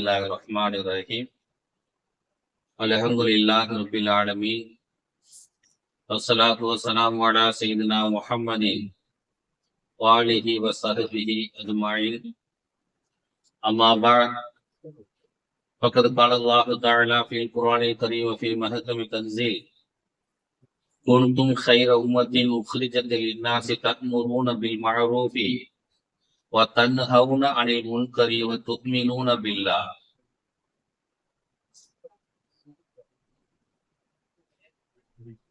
الله الرحمن الرحيم الحمد لله رب العالمين والصلاة والسلام على سيدنا محمد وآله وصحبه أجمعين أما بعد فقد قال الله تعالى في القرآن الكريم وفي محكم التنزيل كنتم خير أمة أخرجت للناس تأمرون بالمعروف وتنهون عن المنكر وتؤمنون بالله.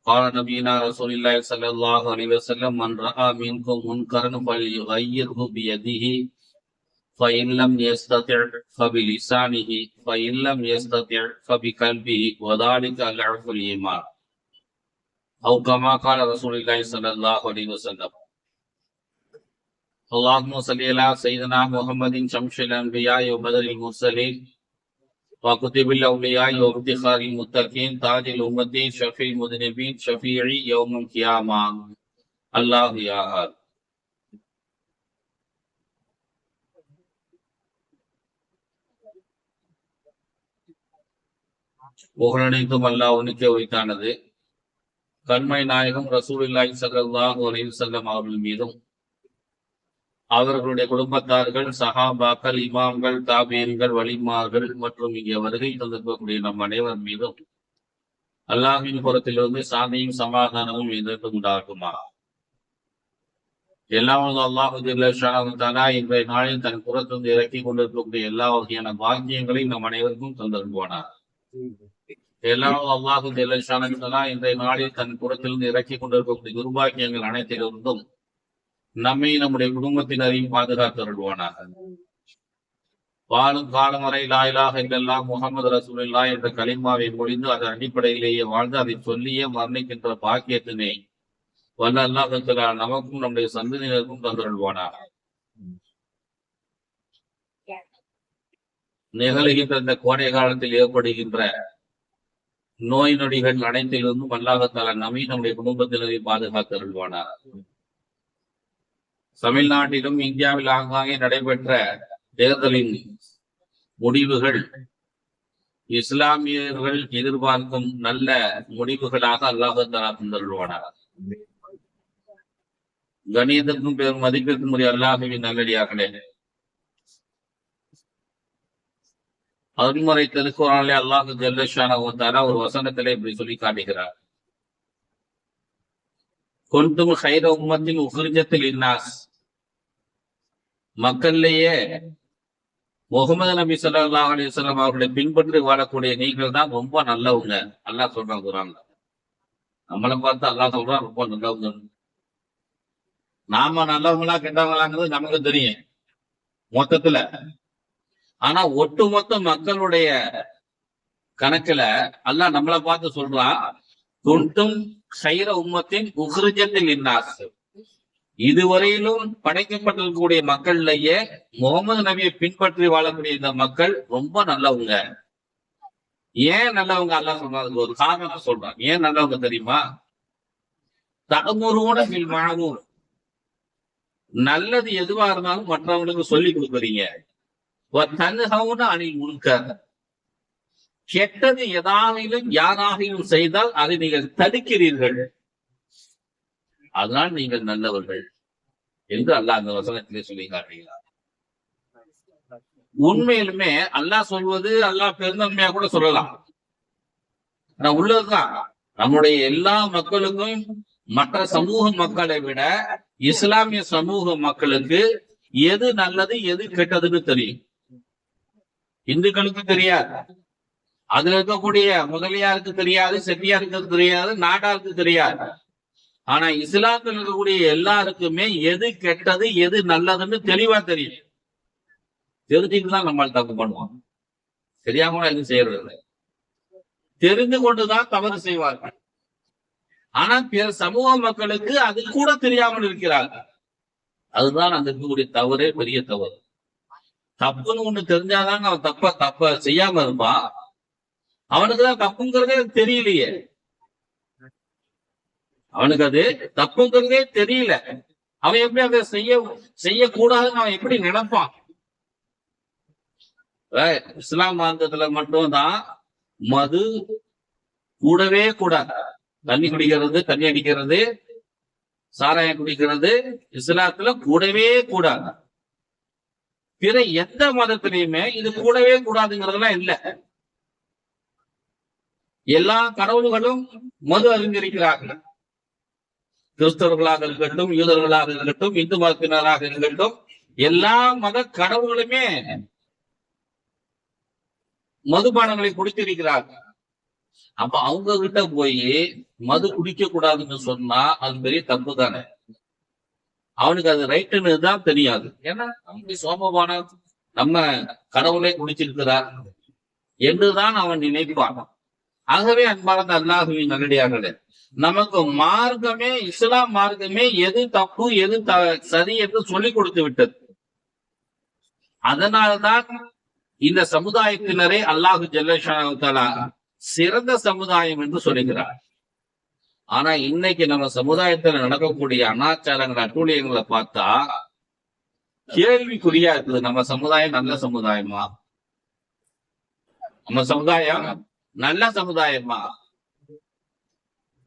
قال نبينا رسول الله صلى الله عليه وسلم من رأى منكم منكرا فليغيره بيده فإن لم يستطع فبلسانه فإن لم يستطع فبقلبه وذلك أضعف الإيمان أو كما قال رسول الله صلى الله عليه وسلم. اللهم صل على سيدنا محمد شمس الأنبياء وبدر المرسلين وكتب الأولياء وافتخار المتقين تاج الأمة شفيع المذنبين شفيعي يوم القيامة الله يا أهل. புகழனைத்தும் அல்லாஹ் உனக்கே உரித்தானது. கண்மை நாயகம் ரசூலுல்லாஹி ஸல்லல்லாஹு அலைஹி வஸல்லம் அவர்கள் மீதும் அவர்களுடைய குடும்பத்தார்கள் சஹாபாக்கள் இமாம்கள் தாபீன்கள் வலிமார்கள் மற்றும் இங்கே வருகை தந்திருக்கக்கூடிய நம் அனைவர் மீதும் அல்லாஹ்வின் புறத்திலிருந்து சாந்தியும் சமாதானமும் எதிர்த்து உண்டாகுமா. எல்லாவது அல்லாஹு ஜல்லஷானஹு இன்றைய நாளில் தன் புறத்திலிருந்து இறக்கி கொண்டிருக்கக்கூடிய எல்லா வகையான பாக்கியங்களையும் நம் அனைவருக்கும் தந்திருப்பானார். எல்லாவது அல்லாஹு ஜல்லஷானஹு இன்றைய நாளில் தன் புறத்திலிருந்து இறக்கி கொண்டிருக்கக்கூடிய துர்பாக்கியங்கள் அனைத்திலிருந்தும் நம்மை நம்முடைய குடும்பத்தினரையும் பாதுகாத்து வருவானாக. வாழும் காலம் வரை லா இலாஹ இல்லல்லாஹ் முஹம்மது ரசூலுல்லாஹ் என்ற கலிமாவை மொழிந்து அதன் அடிப்படையிலேயே வாழ்ந்து அதை சொல்லியே மரணிக்கின்ற பாக்கியத்தினை வல்ல அல்லாஹ் தஆலா நமக்கும் நம்முடைய சந்ததியினருக்கும் தந்தருள்வானாக. நிகழ்கின்ற இந்த கோடை காலத்தில் ஏற்படுகின்ற நோய் நொடிகள் அனைத்திலிருந்தும் அல்லாஹ் தஆலா நம்மை நம்முடைய குடும்பத்தினரை பாதுகாத்து வருவானாக. தமிழ்நாட்டிலும் இந்தியாவில் ஆங்காங்கே நடைபெற்ற தேர்தலின் முடிவுகள் இஸ்லாமியர்கள் எதிர்பார்க்கும் நல்ல முடிவுகளாக அல்லாஹ் தஆலா தந்தருள்வானாக. கணியத்திற்கும் பெரும் மதிப்பிற்கும் உரிய அல்லாஹ்வின் நல்லடியார்களே, அருள்முறை திருக்குர்ஆனிலே அல்லாஹ் ஜல்லஷானஹு தஆலா ஒரு வசனத்திலே இப்படி சொல்லி காட்டுகிறார். குன்தும் கைர உம்மத்தின் உக்ரிஜத் லின்னாஸ், மக்களிலேயே முகமது நபி ஸல்லல்லாஹு அலைஹி வஸல்லம் அவர்களை பின்பற்றி வாழக்கூடிய நீங்கள் தான் ரொம்ப நல்லவங்க. அல்லாஹ் சொல்றான் குர்ஆன்ல. நம்மளை பார்த்து அல்லாஹ் சொல்றான் ரொம்ப நல்லவங்க. நாம நல்லவங்களா கெட்டவங்களாங்கிறது நமக்கு தெரியும் மொத்தத்துல. ஆனா ஒட்டுமொத்த மக்களுடைய கணக்குல அல்லாஹ் நம்மளை பார்த்து சொல்றான் குன்தும் கைர உம்மத்தின் உக்ரிஜத் லின்னாஸ், இதுவரையிலும் படைக்கப்பட்டிருக்கக்கூடிய மக்கள்லயே முகமது நபியை பின்பற்றி வாழக்கூடிய இந்த மக்கள் ரொம்ப நல்லவங்க. ஏன் நல்லவங்க அல்லாஹ் சொல்றாங்க, ஒரு காரணத்தை சொல்றாங்க. ஏன் நல்லவங்க தெரியுமா? தஅமுருன பில் மஅரூஃப், நல்லது எதுவா இருந்தாலும் மற்றவங்களுக்கு சொல்லி கொடுக்குறீங்க. வ தன்ஹவுன அனில் முன்கர், கெட்டது எதாவிலும் யாராகிலும் செய்தால் அதை நீங்கள் தடுக்கிறீர்கள், அதனால் நீங்கள் நல்லவர்கள் என்று அல்லாஹ் அந்த வசனத்திலே சொல்லி காட்டுகிறார். உண்மையிலுமே அல்லாஹ் சொல்வது அல்லாஹ் பெருந்தன்மையா கூட சொல்லலாம். உள்ளதுதான் நம்முடைய எல்லா மக்களுக்கும் மற்ற சமூக மக்களை விட இஸ்லாமிய சமூக மக்களுக்கு எது நல்லது எது கெட்டதுன்னு தெரியும். இந்துக்களுக்கு தெரியாது, அதுல இருக்கக்கூடிய முதலியாருக்கு தெரியாது, செட்டியாருக்கு தெரியாது, நாடாருக்கு தெரியாது. ஆனா இஸ்லாத்தில் இருக்கக்கூடிய எல்லாருக்குமே எது கெட்டது எது நல்லதுன்னு தெளிவா தெரியும். தெரிஞ்சுட்டுதான் நம்மளால தப்பு பண்ணுவோம். தெரியாம எதுவும் செய்யறது, தெரிந்து கொண்டுதான் தவறு செய்வார்கள். ஆனா பிற சமூக மக்களுக்கு அது கூட தெரியாமல் இருக்கிறார்கள். அதுதான் அந்த இருக்கக்கூடிய தவறே பெரிய தவறு. தப்புன்னு ஒண்ணு தெரிஞ்சாதாங்க அவன் தப்ப செய்யாம இருப்பான். அவனுக்குதான் தப்புங்கிறதே தெரியலையே, அவனுக்கு அது தப்புங்கிறதே தெரியல. அவன் எப்படி அதை செய்யக்கூடாதுன்னு அவன் எப்படி நினைப்பான்? இஸ்லாம் மார்க்கத்துல மட்டும்தான் மது கூடவே கூடாது. தண்ணி குடிக்கிறது, தண்ணி அடிக்கிறது, சாராயம் குடிக்கிறது இஸ்லாத்துல கூடவே கூடாது. பிற எந்த மதத்திலையுமே இது கூடவே கூடாதுங்கிறதுலாம் இல்ல. எல்லா கடவுள்களும் மது அறிந்திருக்கிறார்கள். கிறிஸ்தவர்களாக இருக்கட்டும், யூதர்களாக இருக்கட்டும், இந்து மதத்தினராக இருக்கட்டும், எல்லா மத கடவுளுமே மதுபானங்களை குடித்திருக்கிறார்கள். அப்ப அவங்க கிட்ட போய் மது குடிக்க கூடாதுன்னு சொன்னா அது பெரிய தப்பு தானே. அவனுக்கு அது ரைட்டுன்னு தான் தெரியாது. ஏன்னா அவங்க சோமபான நம்ம கடவுளை குடிச்சிருக்கிறார் என்றுதான் அவன் நினைப்பான். ஆகவே அன்பார்ந்த அல்லாஹ்வின் நல்லடியார்களே, நமக்கு மார்க்கமே, இஸ்லாம் மார்க்கமே எது தப்பு எது சரி என்று சொல்லிக் கொடுத்து விட்டது. அதனால்தான் இந்த சமுதாயத்தினரை அல்லாஹு ஜல்லஷானஹு தஆலா சிறந்த சமுதாயம் என்று சொல்லுகிறார். ஆனா இன்னைக்கு நம்ம சமுதாயத்துல நடக்கக்கூடிய அனாச்சாரங்கள், அட்டூழியங்களை பார்த்தா கேள்விக்குறியா இருக்குது. நம்ம சமுதாயம் நல்ல சமுதாயமா? நம்ம சமுதாயம் நல்ல சமுதாயமா?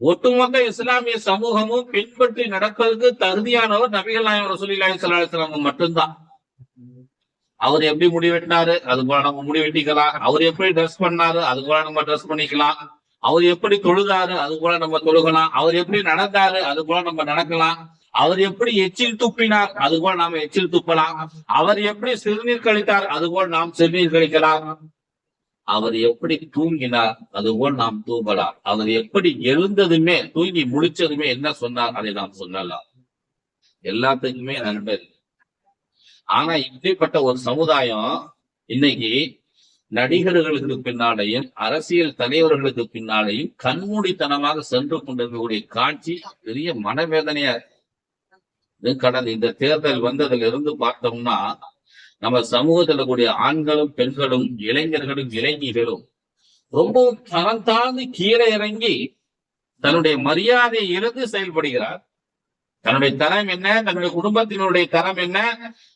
ஒட்டுமொத்த இஸ்லாமிய சமூகமும் பின்பற்றி நடப்பதற்கு தகுதியானவர் நபிகள் நாயகம் ரசூலுல்லாஹி ஸல்லல்லாஹு அலைஹி வஸல்லம் மட்டும்தான். அவர் எப்படி முடி வெட்டினாரு, அது போல நம்ம முடி வெட்டிக்கலாம். அவர் எப்படி ட்ரெஸ் பண்ணாரு, அது போல நம்ம ட்ரெஸ் பண்ணிக்கலாம். அவர் எப்படி தொழுதாரு, அது போல நம்ம தொழுகலாம். அவர் எப்படி நடந்தாரு, அது போல நம்ம நடக்கலாம். அவர் எப்படி எச்சில் துப்பினார், அது போல நாம எச்சில் துப்பலாம். அவர் எப்படி சிறுநீர் கழித்தார், அது போல் நாம் சிறுநீர் கழிக்கலாம். அவர் எப்படி தூங்கினார், அதுபோல் நாம் தூங்கலாம். அவர் எப்படி எழுந்ததுமே, தூங்கி முடிச்சதுமே என்ன சொன்னார், அதை நாம் சொல்லலாம். எல்லாத்துக்குமே நன்மை. ஆனா இப்படிப்பட்ட ஒரு சமுதாயம் இன்னைக்கு நடிகர்களுக்கு பின்னாலேயும் அரசியல் தலைவர்களுக்கு பின்னாலேயும் கண்மூடித்தனமாக சென்று கொண்டிருக்கக்கூடிய காட்சி பெரிய மனவேதனையா கடந்த இந்த தேர்தல் வந்ததுல இருந்து பார்த்தோம்னா நம்ம சமூகத்துல கூடிய ஆண்களும் பெண்களும் இளைஞர்களும் இளைஞர்களும் ரொம்ப தரம் தாழ்ந்து கீழே இறங்கி தன்னுடைய மரியாதையை இழந்து செயல்படுகிறார். தன்னுடைய தரம் என்ன, தன்னுடைய குடும்பத்தினுடைய தரம் என்ன,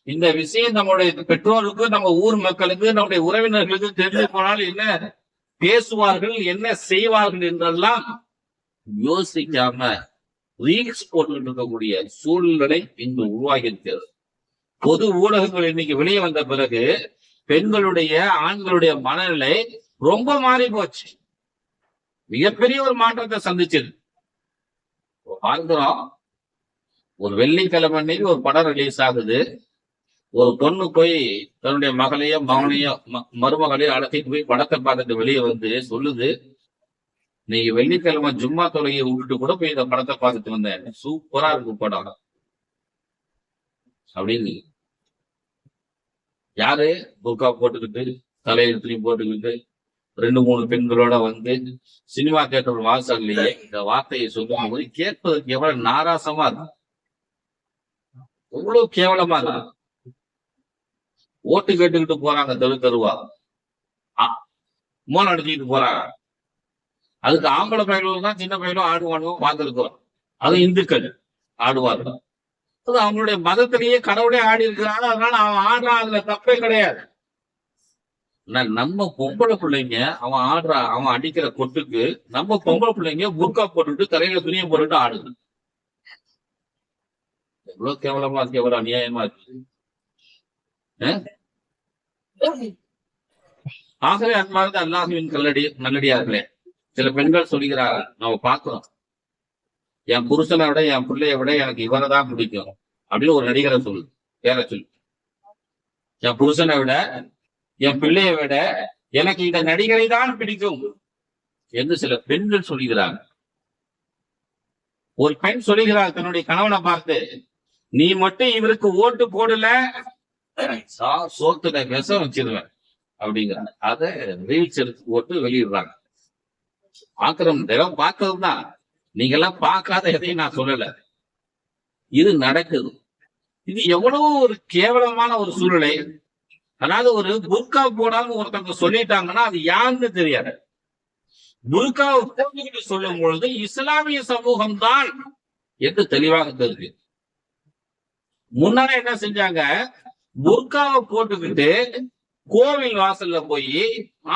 இந்த விஷயம் நம்முடைய பெற்றோருக்கு, நம்ம ஊர் மக்களுக்கு, நம்முடைய உறவினர்களுக்கு தெரிந்து போனால் என்ன பேசுவார்கள், என்ன செய்வார்கள் என்றெல்லாம் யோசிக்காம ரீல்ஸ் போட்டு இருக்கக்கூடிய சூழ்நிலை இங்கு உருவாகி இருக்கிறது. பொது ஊடகங்கள் இன்னைக்கு வெளியே வந்த பிறகு பெண்களுடைய ஆண்களுடைய மனநிலை ரொம்ப மாறி போச்சு. மிகப்பெரிய ஒரு மாற்றத்தை சந்திச்சது. பார்க்கிறோம், ஒரு வெள்ளிக்கிழமை அன்னைக்கு ஒரு படம் ரிலீஸ் ஆகுது. ஒரு பொண்ணு போய் தன்னுடைய மகளையோ மகனையோ மருமகளையோ அழைச்சிட்டு போய் படத்தை பார்த்துட்டு வெளியே வந்து சொல்லுது, நீங்க வெள்ளிக்கிழமை ஜும்மா தொழுகையை விட்டுட்டு கூட போய் இந்த படத்தை பார்த்துட்டு வந்தேன், சூப்பரா இருக்கு படம் அப்படின்னு. யாரு புர்கா போட்டுக்கிட்டு தலையில துணி போட்டுக்கிட்டு 2-3 பெண்களோட வந்து சினிமா தியேட்டர் வாசல்லையே இந்த வார்த்தையை சொல்லும் போது கேட்பதற்கு எவ்வளவு நாராசமா இருக்கு, எவ்வளவு கேவலமா இருக்கு. ஓட்டு கேட்டுக்கிட்டு போறாங்க, தெருவா மோன் அடிச்சுக்கிட்டு போறாங்க. அதுக்கு ஆம்பளை பயிலும் தான் சின்ன பயிலும் ஆடுவானும் பார்த்துருக்கோம். அது இந்துக்கள் ஆடுவார்கள். அது அவங்களுடைய மதத்திலேயே கடவுளே ஆடி இருக்கிறாங்க. அதனால அவன் ஆடுறான், அதுல தப்பே கிடையாது. நம்ம பொம்பளை பிள்ளைங்க அவன் அடிக்கிற கொட்டுக்கு நம்ம பொம்பளை பிள்ளைங்க புர்கா போட்டுட்டு தலையில துணியை போட்டுட்டு ஆடுது. எவ்வளவு கேவலமா இருக்கு, எவ்வளவு அநியாயமா இருக்கு. ஆகவே அன்பார்ந்த அல்லாஹ்வின் நல்லடியார்களே, சில பெண்கள் சொல்கிறார், நம்ம பார்க்கிறோம், என் புருஷனை விட என் பிள்ளைய விட எனக்கு இவரை தான் பிடிக்கும் அப்படின்னு ஒரு நடிகரை சொல்லுது. பேர சொல்லு, என் புருஷனை விட என் பிள்ளைய விட எனக்கு இந்த நடிகரை தான் பிடிக்கும் என்று சில பெண்கள் சொல்கிறார். ஒரு பெண் சொல்லுகிறார் தன்னுடைய கணவனை பார்த்து, நீ மட்டும் இவருக்கு ஓட்டு போடல சோத்துல விஷம் வச்சிருவேன் அப்படிங்கிறாங்க. அதை ரீல்ஸ் எடுத்து போட்டு வெளியிடுறாங்க. பாக்குறோம், தினம் பார்த்ததுதான். நீங்க எல்லாம் பார்க்காத எதையும் நான் சொல்லல, இது நடக்குது. இது எவ்வளவு ஒரு கேவலமான ஒரு சூழ்நிலை. அதாவது ஒரு புர்கா போடாம ஒருத்தவங்க சொல்லிட்டாங்கன்னா அது யாருன்னு தெரியாது. புர்காவை போட்டுக்கிட்டு சொல்லும் பொழுது இஸ்லாமிய சமூகம் தான் என்று தெளிவாக தெரியுது. முன்னாடி என்ன செஞ்சாங்க, புர்காவை போட்டுக்கிட்டு கோவில் வாசல்ல போய்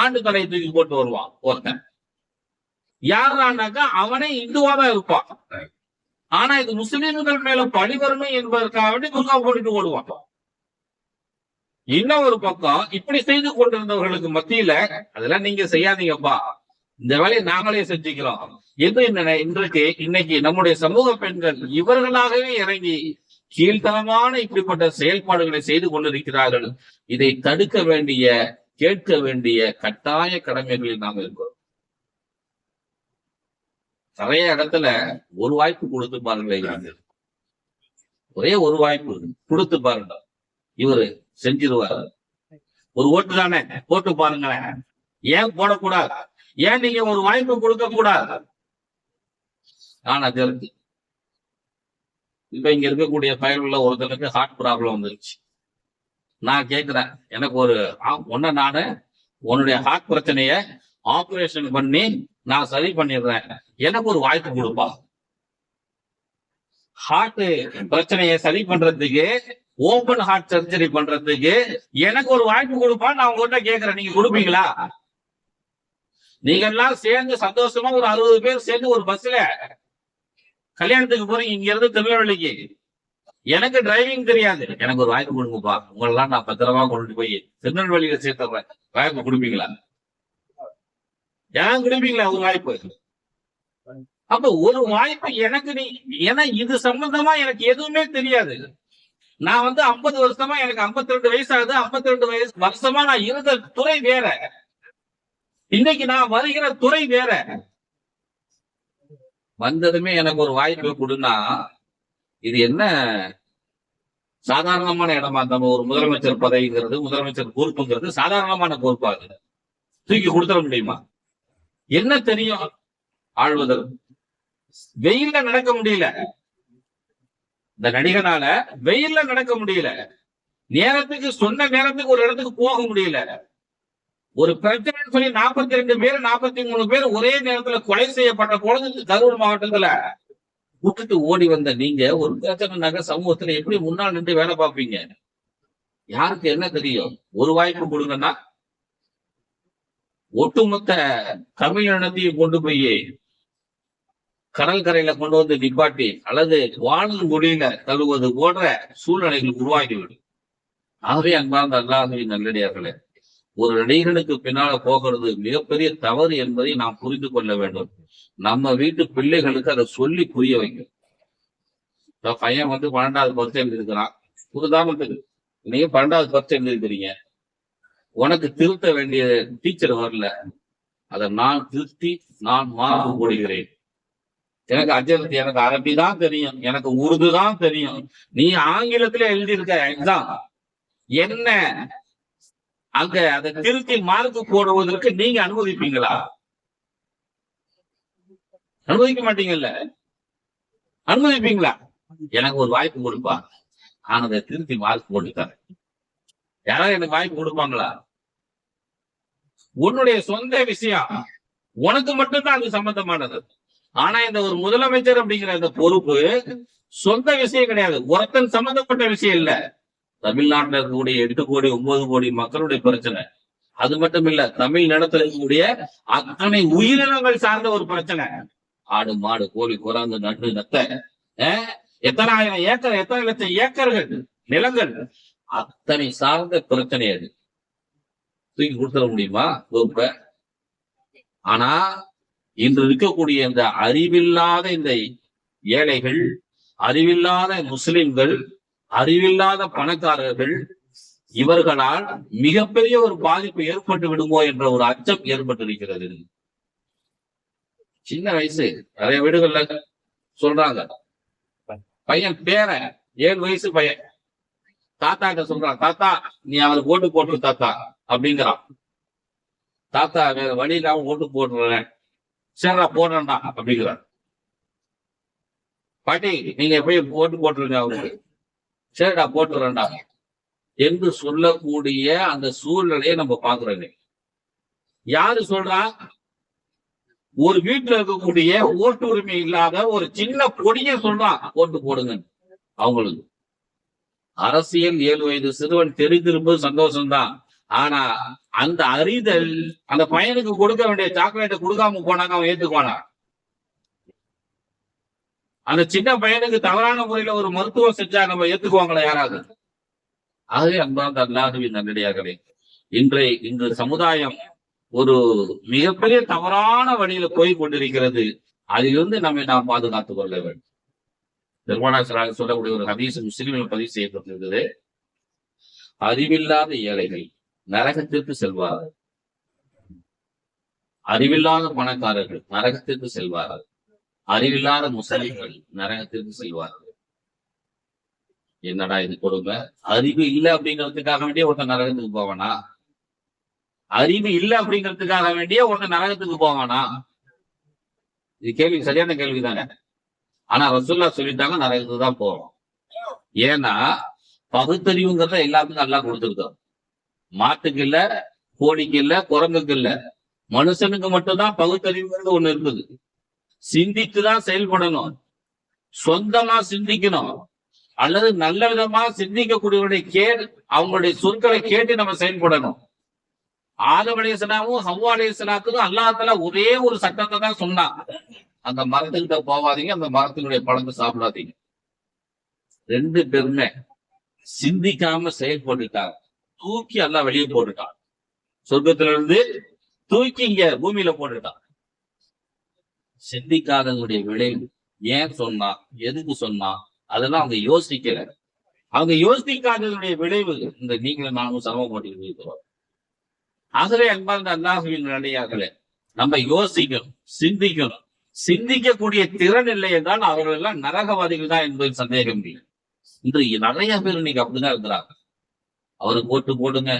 ஆண்டு தலையை தூக்கி போட்டு வருவான் ஒருத்தன். யாருனாக்கா அவனே இந்துவா தான் இருப்பான். ஆனா இது முஸ்லிம்கள் மேல பழி வரணும் என்பதற்காக வேண்டி துர்கா போட்டுட்டு ஓடுவான். இன்னும் ஒரு பக்கம் இப்படி செய்து கொண்டிருந்தவர்களுக்கு மத்தியில அதெல்லாம் நீங்க செய்யாதீங்கப்பா, இந்த வேலையை நாங்களே செஞ்சுக்கிறோம் என்று இன்னைக்கு நம்முடைய சமூக பெண்கள் இவர்களாகவே இறங்கி கீழ்த்தரமான இப்படிப்பட்ட செயல்பாடுகளை செய்து கொண்டிருக்கிறார்கள். இதை தடுக்க வேண்டிய, கேட்க வேண்டிய கட்டாய கடமைகளில் நாம் இருக்கிறோம். நிறைய இடத்துல ஒரு வாய்ப்பு கொடுத்து பாருங்களேன், ஒரே ஒரு வாய்ப்பு கொடுத்து பாருங்க, இவரு செஞ்சிருவாரு. ஒரு ஓட்டு தானே, போட்டு பாருங்களேன். ஏன் போடக்கூடாது? ஏன் நீங்க ஒரு வாய்ப்பு கொடுக்க கூடாது? ஆனா தெரிஞ்சு இப்ப இங்க இருக்கக்கூடிய பயனுள்ள ஒருத்தனுக்கு ஹார்ட் ப்ராப்ளம் வந்துருச்சு. நான் கேட்கிறேன், எனக்கு ஒரு நானு உன்னுடைய ஹார்ட் பிரச்சனைய ஆபரேஷன் பண்ணி நான் சரி பண்ணிடுறேன், எனக்கு ஒரு வாய்ப்பு கொடுப்பா. ஹார்ட் பிரச்சனையை சரி பண்றதுக்கு, ஓபன் ஹார்ட் சர்ஜரி பண்றதுக்கு எனக்கு ஒரு வாய்ப்பு கொடுப்பா. நான் உங்ககிட்ட கேட்கிறேன், நீங்க கொடுப்பீங்களா? நீங்க எல்லாம் சேர்ந்து சந்தோஷமா ஒரு 60 பேர் சேர்ந்து ஒரு பஸ்ல கல்யாணத்துக்கு போறீங்க இங்க இருந்து திருநெல்வேலிக்கு. எனக்கு டிரைவிங் தெரியாது, எனக்கு ஒரு வாய்ப்பு கொடுங்கப்பா, உங்களெல்லாம் நான் பத்திரமா கொண்டு போய் திருநெல்வேலியில சேர்த்துறேன், வாய்ப்பு கொடுப்பீங்களா? ஏன் கொடுப்பீங்களா ஒரு வாய்ப்பு? அப்ப ஒரு வாய்ப்பு எனக்கு ஏன்னா இது சம்பந்தமா எனக்கு எதுவுமே தெரியாது. நான் 50 வருஷமா, எனக்கு 52 வயசு ஆகுது. 52 வருஷமா நான் இருந்த துறை வேற, இன்னைக்கு நான் வருகிற துறை வேற. வந்ததுமே எனக்கு ஒரு வாய்ப்பு கொடுன்னா இது என்ன சாதாரணமான இடமா? நம்ம ஒரு முதலமைச்சர் பதவிங்கிறது, முதலமைச்சர் பொறுப்புங்கிறது சாதாரணமான பொறுப்பாக தூக்கி கொடுத்துட முடியுமா? என்ன தெரியும் ஆழ்வதற்கு? வெயில்ல நடக்க முடியல, இந்த நடிகனால வெயில்ல நடக்க முடியல, நேரத்துக்கு சொன்ன நேரத்துக்கு ஒரு இடத்துக்கு போக முடியல. ஒரு பிரச்சனைன்னு சொல்லி 42 பேர் 43 பேர் ஒரே நேரத்துல கொலை செய்யப்பட்ட பொழுது கரூர் மாவட்டத்துல விட்டுட்டு ஓடி வந்த நீங்க ஒரு பிரச்சனை சமூகத்துல எப்படி முன்னால் நின்று வேலை பார்ப்பீங்க? யாருக்கு என்ன தெரியும்? ஒரு வாய்ப்பு கொடுங்கன்னா ஒட்டுமொத்த தமிழ் இனத்தையும் கொண்டு போய் கடல் கரையில கொண்டு வந்து நிப்பாட்டி அல்லது வாழும் மொழியில தழுவது போன்ற சூழ்நிலைகள் உருவாகிவிடும். ஆகவே அன்பார்ந்த அல்லாஹ்வின் நல்லடியார்களே, ஒரு நடிகனுக்கு பின்னால போகிறது மிகப்பெரிய தவறு என்பதை நாம் புரிந்து கொள்ள வேண்டும். நம்ம வீட்டு பிள்ளைகளுக்கு அதை சொல்லி புரிய வைக்கும். பையன் 12வது பரீட்சை எழுதிருக்கிறான், உதாரணத்துக்கு நீங்க 12வது பரீட்சை எழுதிருக்கிறீங்க, உனக்கு திருத்த வேண்டிய டீச்சர் வரல, அதை நான் திருத்தி நான் மார்க் போடுகிறேன். எனக்கு அஜரத்தி, எனக்கு அரபி தான் தெரியும், எனக்கு உருது தான் தெரியும், நீ ஆங்கிலத்துல எழுதியிருக்க எக்ஸாம் என்ன, அங்க அதை திருத்தி மார்க் போடுவதற்கு நீங்க அனுமதிப்பீங்களா? அனுமதிக்க மாட்டீங்கல்ல. அனுமதிப்பீங்களா? எனக்கு ஒரு வாய்ப்பு கொடுப்பா, நான் அதை திருத்தி மார்க் போட்டு தரேன். யாராவது எனக்கு வாய்ப்பு கொடுப்பாங்களா? உன்னுடைய சொந்த விஷயம், உனக்கு மட்டும்தான் அது சம்பந்தமானது. ஆனா இந்த ஒரு முதலமைச்சர் அப்படிங்கிற இந்த பொறுப்பு சொந்த விஷயம் கிடையாது, ஒருத்தன் சம்பந்தப்பட்ட விஷயம் இல்ல. தமிழ்நாட்டில் இருக்கக்கூடிய 8 கோடி 9 கோடி மக்களுடைய பிரச்சனை. அது மட்டும் இல்ல, தமிழ் நிலத்தில் இருக்கக்கூடிய அத்தனை உயிரினங்கள் சார்ந்த ஒரு பிரச்சனை. ஆடு மாடு கோழி குரங்கு நண்டு நத்தை, எத்தனை ஆயிரம் ஏக்கர், எத்தனை லட்சம் ஏக்கர்கள் நிலங்கள், அத்தனை சார்ந்த பிரச்சனை. அது தூக்கி கொடுத்துட முடியுமா பொறுப்ப? ஆனா இன்று இருக்கக்கூடிய இந்த அறிவில்லாத இந்த ஏழைகள், அறிவில்லாத முஸ்லிம்கள், அறிவில்லாத பணக்காரர்கள், இவர்களால் மிகப்பெரிய ஒரு பாதிப்பு ஏற்பட்டு விடுமோ என்ற ஒரு அச்சம் ஏற்பட்டிருக்கிறது. சின்ன வயசு நிறைய வீடுகள்ல சொல்றாங்க, பையன் பேரன் 7 வயசு பையன் தாத்தா கிட்ட சொல்றான், தாத்தா நீ அவருக்கு ஓட்டு போட்டு தாத்தா அப்படிங்கிறான். தாத்தா வேற வழி இல்லாம ஓட்டு போடுறேன், சரிடா போடுறேன்டா அப்படிங்கிறார். பாட்டி நீங்க போய் ஓட்டு போட்டுருங்க அவருக்கு, சரிடா போட்டுறேன்டா என்று சொல்லக்கூடிய அந்த சூழ்நிலையை நம்ம பாக்குறோங்க. யாரு சொல்றா? ஒரு வீட்டுல இருக்கக்கூடிய ஓட்டு உரிமை இல்லாத ஒரு சின்ன பொடிய சொல்றான் ஓட்டு போடுங்க அவங்களுக்கு. அரசியல் 7 வயது சிறுவன் தெரிந்திருப்பது சந்தோஷம்தான், ஆனா அந்த அறிதல் அந்த பையனுக்கு கொடுக்க வேண்டிய சாக்லேட்டை கொடுக்காம போனாங்க, அவன் ஏத்துக்குவானா? அந்த சின்ன பையனுக்கு தவறான முறையில ஒரு மருத்துவம் செஞ்சா நம்ம ஏத்துக்குவாங்களா யாராவது? ஆகவே அன்பார்ந்த அல்லாஹ்வின் நல்லடியார்களே, இன்று சமுதாயம் ஒரு மிகப்பெரிய தவறான வழியில போய் கொண்டிருக்கிறது. அதிலிருந்து நம்மை நாம் பாதுகாத்துக் கொள்ள வேண்டும். பெருமானார் சொல்லக்கூடிய ஒரு ஹதீஸ் முஸ்லிமில் பதிவு செய்யப்பட்டிருக்கிறது. அறிவில்லாத ஏழைகள் நரகத்திற்கு செல்வார்கள், அறிவில்லாத பணக்காரர்கள் நரகத்திற்கு செல்வார்கள், அறிவில்லாத முஸ்லிம்கள் நரகத்திற்கு செல்வார்கள். என்னடா இது கொடுமை! அறிவு இல்லை அப்படிங்கிறதுக்காக வேண்டிய ஒருத்தன் நரகத்துக்கு போவானா? அறிவு இல்லை அப்படிங்கிறதுக்காக வேண்டிய ஒருத்தன் நரகத்துக்கு போவானா? இது கேள்வி, சரியான கேள்விதானே. ஆனா ரசூலுல்லாஹ் சொல்லிட்டாங்க, நரகத்துக்கு தான் போவோம். ஏன்னா பகுத்தறிவுங்கிறத எல்லாத்துக்கும் நல்லா கொடுத்துருக்கோம். மாட்டுக்கு இல்ல, கோழிக்கு இல்ல, குரங்குக்கு இல்ல, மனுஷனுக்கு மட்டும்தான் பகுத்தறிவுங்கிறது ஒண்ணு இருக்குது. சிந்தித்துதான் செயல்படணும், சொந்தமா சிந்திக்கணும், அல்லது நல்ல விதமா சிந்திக்கக்கூடியவருடைய அவங்களுடைய சொற்களை கேட்டு நம்ம செயல்படணும். ஆதம் அலைஹிஸ்ஸலாமும் ஹவ்வா அலைஹிஸ்ஸலாத்துக்கும் அல்லாஹ் தஆலா ஒரே ஒரு சட்டத்தை தான் சொன்னான், அந்த மரத்துக்கிட்ட போவாதீங்க, அந்த மரத்தினுடைய பழத்தை சாப்பிடாதீங்க. ரெண்டு பேருமே சிந்திக்காம செயல்பட்டுட்டாங்க, தூக்கி அல்லாஹ் வெளியே போட்டுட்டான். சொர்க்கத்துல இருந்து தூக்கி இங்க பூமியில போட்டுட்டான். சிந்திக்காதவங்களுடைய விளைவு. ஏன் சொன்னா, எதுக்கு சொன்னா, அதெல்லாம் அவங்க யோசிக்கல. அவங்க யோசிக்காததுடைய விளைவு இந்த நீங்களும் நானும் சமப்பட்டு இருக்கிறோம். ஆகவே அன்பார்ந்த அல்லாஹ்வின் நல்லடியார்களே, நம்ம யோசிக்கணும், சிந்திக்கணும். சிந்திக்கக்கூடிய திறன் இல்லை என்றால் அவர்கள் எல்லாம் நரகவாதிகள் தான் என்பதில் சந்தேகம் இல்லை. இன்று நிறைய பேர் இன்னைக்கு அப்படிதான் இருக்கிறாங்க. அவருக்கு ஓட்டு போடுங்க,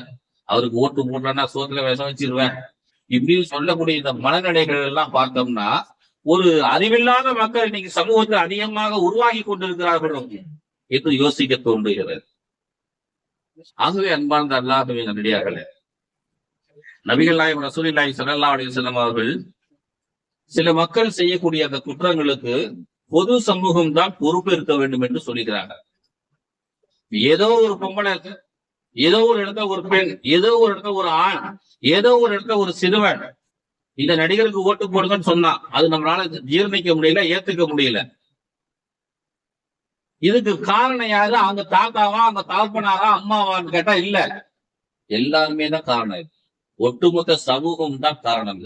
அவருக்கு ஓட்டு போடலன்னா சோத்துல விஷம் வச்சிருவேன், இப்படின்னு சொல்லக்கூடிய இந்த மனநிலைகள் எல்லாம் பார்த்தோம்னா ஒரு அறிவில்லாத மக்கள் இன்னைக்கு சமூகத்தில் அதிகமாக உருவாகி கொண்டிருக்கிறார்கள் என்று யோசிக்க தோன்றுகிறது. ஆகவே அன்பார்ந்த அல்லாஹ்வின் நல்லடியார்களே, நபிகள் நாயகம் ரசூலுல்லாஹி ஸல்லல்லாஹு அலைஹி வஸல்லம் அவர்கள் சில மக்கள் செய்யக்கூடிய அந்த குற்றங்களுக்கு பொது சமூகம் தான் பொறுப்பேற்க வேண்டும் என்று சொல்லுகிறாங்க. ஏதோ ஒரு பொம்பளை, ஏதோ ஒரு இடத்துல ஒரு பெண், ஏதோ ஒரு இடத்துல ஒரு ஆண், ஏதோ ஒரு இடத்துல ஒரு சிறுவன் இந்த நடிகருக்கு ஓட்டு போடுங்கன்னு சொன்னா அது நம்மளால ஜீர்ணிக்க முடியல, ஏத்துக்க முடியல. இதுக்கு காரணம் யாரு? அவங்க தாத்தாவா, அவங்க தகப்பனாரா, அம்மாவான்னு கேட்டா இல்ல, எல்லாருமே தான் காரணம். ஒட்டுமொத்த சமூகம் தான் காரணம்.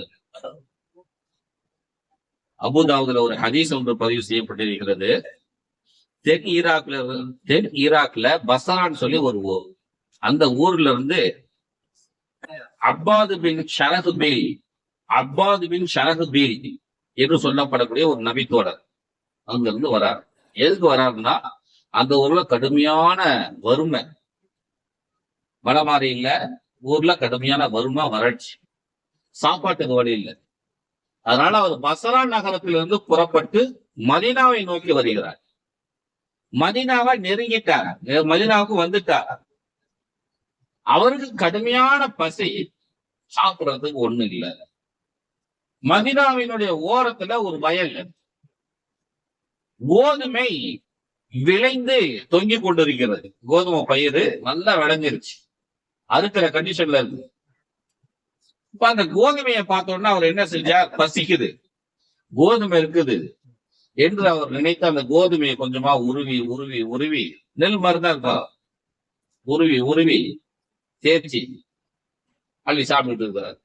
அபூதாவுதுல ஒரு ஹதீஸ் ஒன்று பதிவு செய்யப்பட்டிருக்கிறது. தென் ஈராக்ல பஸ்ரான்னு சொல்லி ஒரு ஊர். அந்த ஊர்ல இருந்து அப்பாது பின் ஷரஹ்பீல் என்று சொல்லப்படக்கூடிய ஒரு நபித்தோழர் அங்க இருந்து வரார். எதுக்கு வராருன்னா, அந்த ஊர்ல கடுமையான வறுமை, மழை மாதிரி இல்ல, ஊர்ல கடுமையான வறுமை, வறட்சி, சாப்பாட்டுக்கு வழி இல்லை. அதனால அவர் பஸ்ரா நகரத்திலிருந்து புறப்பட்டு மதீனாவை நோக்கி வருகிறார். மதீனாவை நெருங்கிட்டார், மதீனாவுக்கு வந்துட்டார். அவருக்கு கடுமையான பசி, சாப்பிடுறதுக்கு ஒண்ணு இல்லை. மதீனாவினுடைய ஓரத்துல ஒரு வயல், கோதுமை விளைந்து தொங்கிக் கொண்டிருக்கிறது. கோதுமை பயிர் நல்லா விளைஞ்சிருச்சு, அறுக்கிற கண்டிஷன்ல இருக்கு. இப்ப அந்த கோதுமையை பார்த்தோம்னா அவர் என்ன செஞ்சார்? பசிக்குது, கோதுமை இருக்குது என்று அவர் நினைத்து அந்த கோதுமையை கொஞ்சமா உருவி உருவி உருவி, நெல் மாதிரிதான் இருக்கா, உருவி உருவி தேய்ச்சி அள்ளி சாப்பிட்டு இருக்கிறார்.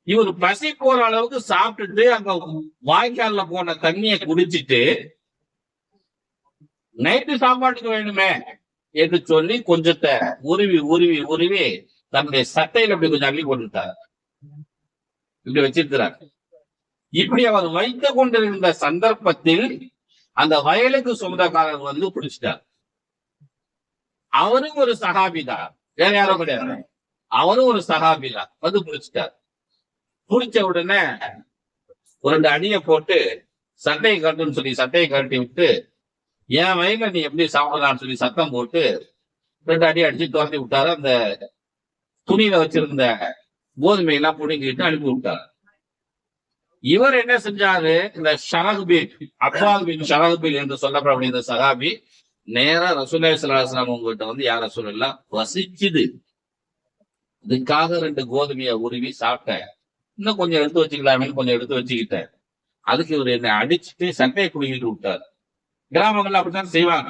இவர் பசி போற அளவுக்கு சாப்பிட்டுட்டு அங்க வாய்க்கால்ல போன தண்ணியை குடிச்சிட்டு நைட்டு சாப்பாட்டுக்கு வேணுமே என்று சொல்லி கொஞ்சத்தை உருவி உருவி உருவி தன்னுடைய சட்டையில அப்படி கொஞ்சம் அள்ளி போட்டுட்டார், இப்படி வச்சிருக்கிறார். இப்படி அவர் வைத்துக் கொண்டிருந்த சந்தர்ப்பத்தில் அந்த வயலுக்கு சொந்தக்காரர் வந்து பிடிச்சிட்டார். அவரும் ஒரு சஹாபிதான், வேற யாரும் கிடையாது, அவரும் ஒரு சஹாபிதான், வந்து பிடிச்சிட்டார். பிடிச்ச உடனே ஒரு 2 அடியை போட்டு சட்டையை கட்டுன்னு சொல்லி சட்டையை கட்டி விட்டு, என் வயல நீ எப்படி சாப்பிடலாம்னு சொல்லி சத்தம் போட்டு 2 அடி அடிச்சு துரத்தி விட்டாரு. அந்த துணியில வச்சிருந்த கோதுமை எல்லாம் புடுங்கிட்டு அனுப்பி விட்டார். இவர் என்ன செஞ்சாரு? இந்த அப்பாது பின் ஷரஹ்பீல் என்று சொல்லப்படக்கூடிய இந்த சஹாபி நேரா ரசூலுல்லாஹி ஸல்லல்லாஹு அலைஹி வஸல்லம் உங்ககிட்ட வந்து, யார் ரசூலுல்லாஹ், பசிக்குது, இதுக்காக 2 கோதுமையை உருவி சாப்பிட்டேன். இன்னும் கொஞ்சம் எடுத்து வச்சுக்கலாமே கொஞ்சம் எடுத்து வச்சுக்கிட்டேன். அதுக்கு இவர் என்னை அடிச்சுட்டு சட்டையை குடுக்கிட்டு விட்டார். கிராமங்கள்ல அப்படித்தான் செய்வாங்க.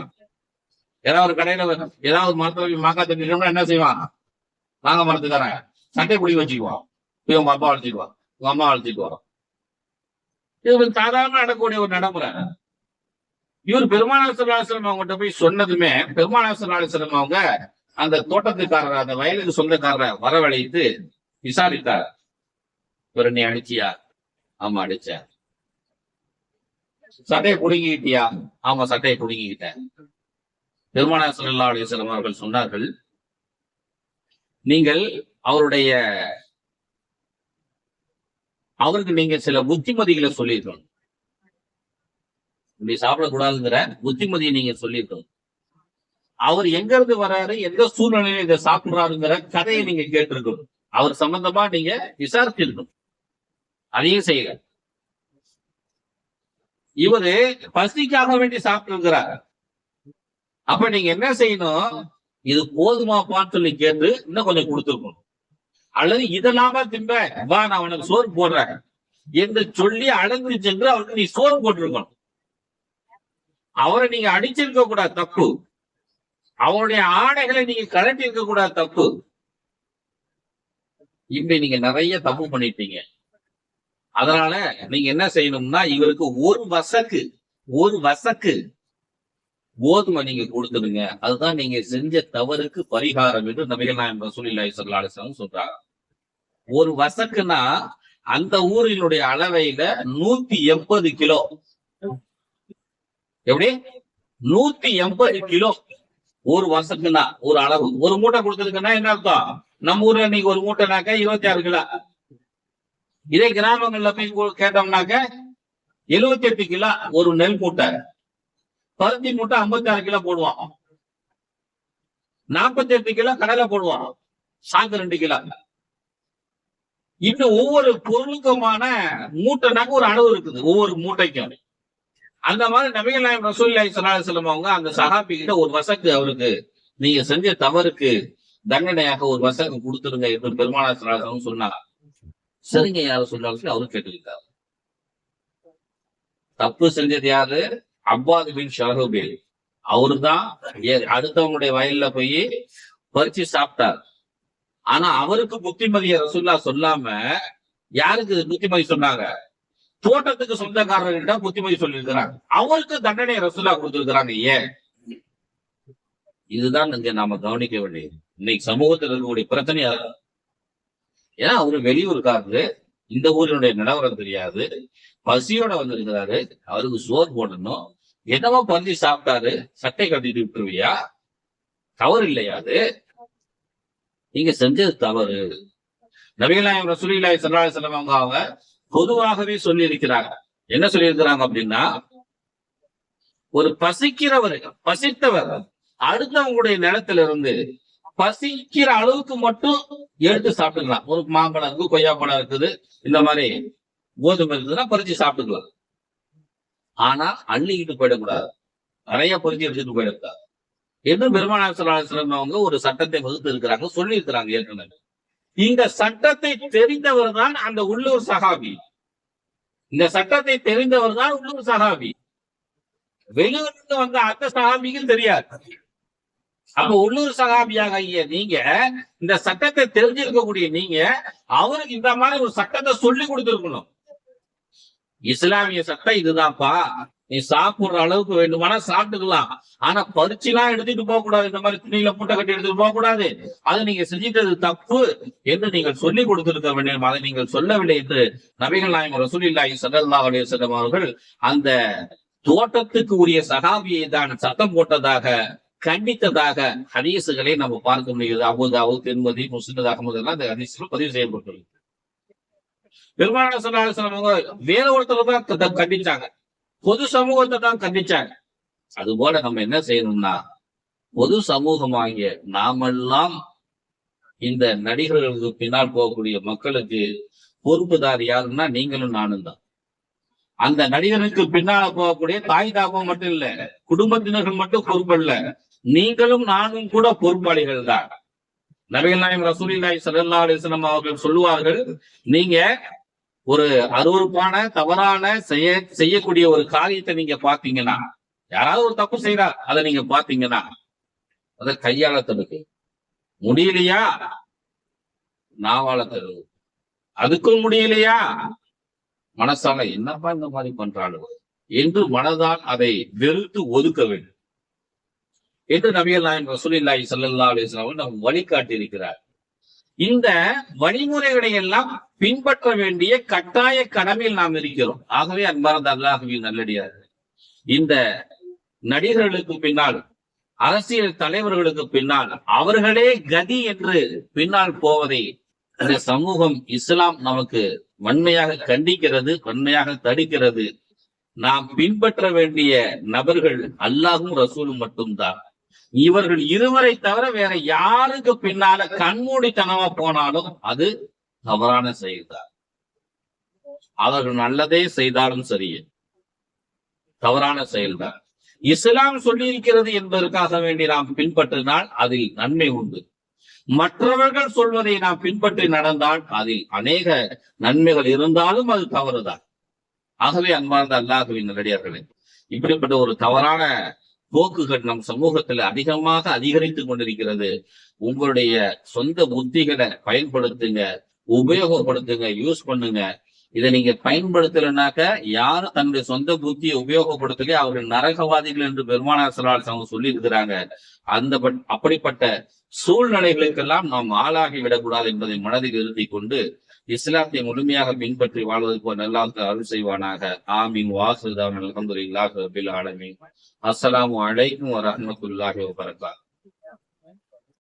ஏதாவது ஒரு கடையில ஏதாவது மரத்துல மாங்காய் தட்டிட்டோம்னா என்ன செய்வான்? மாங்காய் மரத்துக்காரன் சட்டையை குடிக்க வச்சுக்குவான். உங்க அப்பா அழைச்சிக்குவான், உங்க அம்மா அழைச்சிக்குவான். இது சாதாரண நடக்கக்கூடிய ஒரு நடைமுறை. இவர் பெருமானார் ஸல்லல்லாஹு அலைஹி வஸல்லம் அவங்ககிட்ட போய் சொன்னதுமே பெருமானார் ஸல்லல்லாஹு அலைஹி வஸல்லம் அவங்க அந்த தோட்டத்துக்காரர் அந்த வயலுக்கு சொந்தக்காரரை வரவழைத்து விசாரித்தார். இவர் நீ அடிச்சியா? ஆமா அடிச்சேன். சட்டையை குடுங்கிட்டியா? ஆமா சட்டையை குடுங்கிக்கிட்டேன். பெருமானார் ஸல்லல்லாஹு அலைஹி வஸல்லம் அவர்கள் சொன்னார்கள், நீங்கள் அவருக்கு நீங்க சில புத்திமதிகளை சொல்லியிருக்கணும். இப்படி சாப்பிடக்கூடாதுங்கிற புத்திமதியை நீங்க சொல்லியிருக்கணும். அவர் எங்க இருந்து வர்றாரு, எந்த சூழ்நிலையில இதை சாப்பிடுறாருங்கிற கதையை நீங்க கேட்டிருக்கணும். அவர் சம்பந்தமா நீங்க விசாரிச்சிருக்கணும். அதையும் செய்யுங்க. இவரு பசிக்காக வேண்டி சாப்பிட்டு இருக்கிறார். அப்ப நீங்க என்ன செய்யணும்? இது போதுமாப்பான்னு சொல்லி கேட்டு இன்னும் கொஞ்சம் கொடுத்துருக்கணும். அல்லது இதெல்லாம திம்ப வா நான் உனக்கு சோறு போடுறேன் என்று சொல்லி அழைந்து சென்று அவருக்கு நீ சோறு போட்டிருக்கணும். அவரை நீங்க அடிச்சிருக்க கூடாது, தப்பு. அவருடைய ஆடைகளை நீங்க கலட்டி இருக்க கூடாது, தப்பு. இப்படி நீங்க நிறைய தப்பு பண்ணிட்டீங்க. அதனால நீங்க என்ன செய்யணும்னா இவருக்கு ஒரு வசக்கு கோதுமை நீங்க கொடுத்துடுங்க. அதுதான் நீங்க செஞ்ச தவறுக்கு பரிகாரம் என்று நபிகள் நாயகம் ரசூலுல்லாஹி ஸல்லல்லாஹு அலைஹி வஸல்லம் சொல்றாங்க. ஒரு வசக்குனா அந்த ஊரினுடைய அளவையில 180 கிலோ. எப்படி? 180 கிலோ ஒரு வசக்குனா ஒரு அளவு. ஒரு மூட்டை கொடுத்துருக்குன்னா என்ன அர்த்தம்? நம்ம ஊர்ல இன்னைக்கு ஒரு மூட்டைனாக்க 26 கிலோ. இதே கிராமங்கள்ல போய் கேட்டோம்னாக்க 78 கிலோ ஒரு நெல் மூட்டை. பருத்தி மூட்டை 56 கிலோ போடுவான். 48 கிலோ கடலை போடுவான். சாக்கு 2 கிலோ. இன்னும் ஒவ்வொரு பொருளுக்குமான மூட்டைனாக்க ஒரு அளவு இருக்குது ஒவ்வொரு மூட்டைக்கும். அந்த மாதிரி நபிகள் நாயகம் ரசூலுல்லாஹி ஸல்லல்லாஹு அலைஹி வஸல்லம் அவங்க அந்த சஹாபி கிட்ட ஒரு வசக்கு அவருக்கு நீங்க செஞ்ச தவறுக்கு தண்டனையாக ஒரு வசக்கு கொடுத்துருங்க என்று பெருமானார் ஸல்லல்லாஹு அலைஹி வஸல்லம் சொன்னாங்க. சரிங்க யார சொன்னாலும் அவரு கேட்டுக்கிட்டாரு. தப்பு செஞ்சது யாரு? அப்பாது பின் ஷரஹுபில். அவருதான் அடுத்தவங்களுடைய வயல்ல போய் பறிச்சு சாப்பிட்டார். ஆனா அவருக்கு புத்திமதியை ரசூலுல்லாஹ் சொல்லாம யாருக்கு புத்திமதி சொன்னாங்க? தோட்டத்துக்கு சொந்தக்காரர்கிட்ட புத்திமதி சொல்லியிருக்கிறாங்க. அவருக்கு தண்டனை ரசூலுல்லாஹ் கொடுத்திருக்கிறாங்க. ஏன்? இதுதான் இங்க நாம கவனிக்க வேண்டியது. இன்னைக்கு சமூகத்தில் இருக்கக்கூடிய பிரச்சனை. ஏன்னா அவரு வெளியூருக்காரரு, இந்த ஊரினுடைய நிலவரம் தெரியாது, பசியோட வந்திருக்கிறாரு, அவருக்கு சோறு போடணும். என்னவோ பறிச்சு சாப்பிட்டாரு, சட்டை கட்டிட்டு விட்டுருவியா? தவறு இல்லையா அது? நீங்க செஞ்சது தவறு. நபிகள் நாயகம் ரசூலுல்லாஹி ஸல்லல்லாஹு அலைஹி வஸல்லம் அவங்க பொதுவாகவே சொல்லி இருக்கிறாங்க. என்ன சொல்லி இருக்கிறாங்க அப்படின்னா, ஒரு பசித்தவர் அடுத்தவங்களுடைய நிலத்துல இருந்து பசிக்கிற அளவுக்கு மட்டும் எடுத்து சாப்பிட்டுக்கலாம். ஒரு மாம்பழம் இருக்கு, கொய்யாப்பழம் இருக்குது, இந்த மாதிரி கோதுமை இருக்குதுன்னா பறிச்சு சாப்பிட்டுக்கலாம். ஆனா அள்ளிக்கிட்டு போயிடக்கூடாது, நிறைய பறிச்சு எடுத்துட்டு போயிடக்கூடாது என்று பெருமானார் ஸல்லல்லாஹு அலைஹி வஸல்லம் அவங்க ஒரு சட்டத்தை வகுத்து இருக்கிறாங்க, சொல்லி இருக்கிறாங்க ஏற்கனவே. இந்த சட்டத்தை தெரிந்தவர் தான் அந்த உள்ளூர் சஹாபி. இந்த சட்டத்தை தெரிந்தவர் தான் உள்ளூர் சஹாபி. வெளியூருக்கு வந்த அந்த சஹாபிக்கு தெரியாது. அப்ப உள்ளூர் சஹாபியாக நீங்க இந்த சட்டத்தை தெரிஞ்சிருக்கக்கூடிய நீங்க அவருக்கு இந்த மாதிரி ஒரு சட்டத்தை சொல்லி கொடுத்திருக்கணும். இஸ்லாமிய சட்டம் இதுதான்ப்பா, நீ சாப்பிடுற அளவுக்கு வேண்டுமானா சாப்பிட்டுக்கலாம், ஆனா பறிச்சுலாம் எடுத்துட்டு போக கூடாது, இந்த மாதிரி துணியில மூட்டை கட்டி எடுத்துட்டு போக கூடாது, அதை நீங்க செஞ்சிட்டது தப்பு என்று நீங்கள் சொல்லி கொடுத்திருக்க வேண்டும். அதை நீங்கள் சொல்லவில்லை என்று நபிகள் நாயகம் ரசூலுல்லாஹி ஸல்லல்லாஹு அலைஹி வஸல்லம் அவர்கள் அந்த தோட்டத்துக்கு உரிய சஹாபியை தான் சத்தம் போட்டதாக கண்டித்ததாக ஹதீசுகளை நம்ம பார்க்க முடியுது. அபூதாவூத், திர்மிதி, முஸ்லிம், அஹ்மது எல்லாம் அந்த ஹதீஸ்கள் பதிவு செய்யப்பட்டுள்ளது. பெருமானார் ஸல்லல்லாஹு அலைஹி வஸல்லம் அவங்க வேற ஒருத்தர் தான் கண்டிச்சாங்க, பொது சமூகத்தை தான் கண்டிச்சாங்க. அது போல நம்ம என்ன செய்யணும்னா, பொது சமூகமாகிய நாமெல்லாம் இந்த நடிகர்களுக்கு பின்னால் போகக்கூடிய மக்களுக்கு பொறுப்புதார் யாருன்னா நீங்களும் நானும் தான். அந்த நடிகனுக்கு பின்னால போகக்கூடிய தாய் தாபம் மட்டும் இல்ல, குடும்பத்தினர்கள் மட்டும் பொறுப்பு இல்ல, நீங்களும் நானும் கூட பொறுப்பாளிகள் தான். நபிகள் நாயகம் ரசூலுல்லாஹி ஸல்லல்லாஹு அலைஹி வஸல்லம் அவர்கள் சொல்லுவார்கள், நீங்க ஒரு அருவருப்பான தவறான செய்யக்கூடிய ஒரு காரியத்தை நீங்க பாத்தீங்கன்னா, யாராவது ஒரு தப்பு செய்யறா அதை நீங்க பாத்தீங்கன்னா அதை கையால தடுக்கு, முடியலையா நாவால தடுக்கு, அதுக்கும் முடியலையா மனசால என்னப்பா இந்த மாதிரி பண்றாளோ என்று மனதால் அதை வெறுத்து ஒதுக்க வேண்டும் என்று நபிகள் நாயகம் ரசூலுல்லாஹி ஸல்லல்லாஹு அலைஹி வஸல்லம் நமக்கு வழிகாட்டி இருக்கிறார். இந்த வழிமுறைகளை எல்லாம் பின்பற்ற வேண்டிய கட்டாய கடமையில் நாம் இருக்கிறோம். ஆகவே அன்பார்ந்த அல்லாஹ்வின் நல்லடியார்கள், இந்த நடிகர்களுக்கு பின்னால், அரசியல் தலைவர்களுக்கு பின்னால் அவர்களே கதி என்று பின்னால் போவதை இந்த சமூகம் இஸ்லாம் நமக்கு வன்மையாக கண்டிக்கிறது, வன்மையாக தடுக்கிறது. நாம் பின்பற்ற வேண்டிய நபர்கள் அல்லாஹும் ரசூலும் மட்டும்தான். இவர்கள் இருவரை தவிர வேற யாருக்கு பின்னால கண்மூடித்தனமா போனாலும் அது தவறான செயல்தான். அவர்கள் நல்லதே செய்தாலும் சரியே தவறான செயல்தான். இஸ்லாம் சொல்லி இருக்கிறது என்பதற்காக வேண்டி நாம் பின்பற்றினால் அதில் நன்மை உண்டு. மற்றவர்கள் சொல்வதை நாம் பின்பற்றி நடந்தால் அதில் அநேக நன்மைகள் இருந்தாலும் அது தவறுதான். ஆகவே அன்பார்ந்த அல்லாஹ்வின் நல்லடியார்களே, இப்படிப்பட்ட ஒரு தவறான போக்குகள் நம் சமூகத்தில் அதிகமாக அதிகரித்துக் கொண்டிருக்கிறது. உங்களுடைய சொந்த புத்திகளை பயன்படுத்துங்க, உபயோகப்படுத்துங்க, யூஸ் பண்ணுங்க. இதை நீங்க பயன்படுத்தலைனாக்க யாரு தன்னுடைய சொந்த புத்தியை உபயோகப்படுத்தலே அவர்கள் நரகவாதிகள் என்று பெருமானார் ஸல்லல்லாஹு அலைஹி வஸல்லம் சொல்லி இருக்கிறாங்க. அப்படிப்பட்ட சூழ்நிலைகளுக்கெல்லாம் நாம் ஆளாகி விடக்கூடாது என்பதை மனதில் இருத்திக் கொண்டு இஸ்லாத்தை முழுமையாக பின்பற்றி வாழ்வதற்கு நல்லாக அருள் செய்வானாக. ஆமீன். வாஹிரு தஅவானா அல்ஹம்துலில்லாஹி ரப்பில் ஆலமீன். அஸ்ஸலாமு அலைக்கும் வரஹ்மத்துல்லாஹி வபரகாத்துஹு.